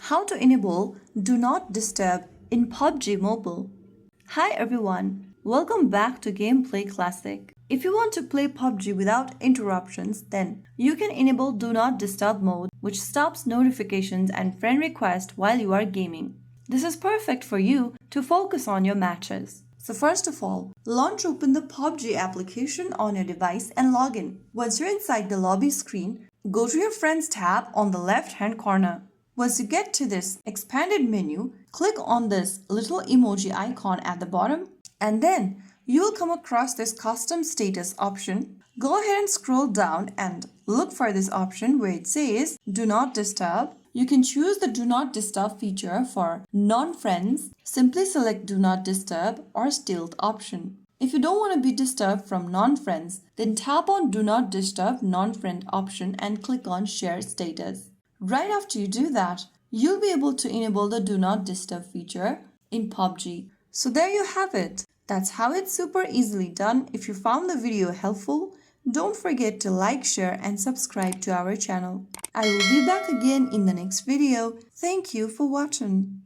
How to enable Do Not Disturb in PUBG Mobile. Hi everyone, welcome back to Gameplay Classic. If you want to play PUBG without interruptions, then you can enable Do Not Disturb mode, which stops notifications and friend requests while you are gaming. This is perfect for you to focus on your matches. So first of all, open the PUBG application on your device and log in. Once you're inside the lobby screen, go to your Friends tab on the left-hand corner. Once you get to this expanded menu, click on this little emoji icon at the bottom, and then you'll come across this custom status option. Go ahead and scroll down and look for this option where it says Do Not Disturb. You can choose the Do Not Disturb feature for non-friends. Simply select Do Not Disturb or Stealth option. If you don't want to be disturbed from non-friends, then tap on Do Not Disturb non-friend option and click on Share Status. Right after you do that, you'll be able to enable the Do Not Disturb feature in PUBG. So there you have it. That's how it's super easily done. If you found the video helpful, don't forget to like, share and subscribe to our channel. I will be back again in the next video. Thank you for watching.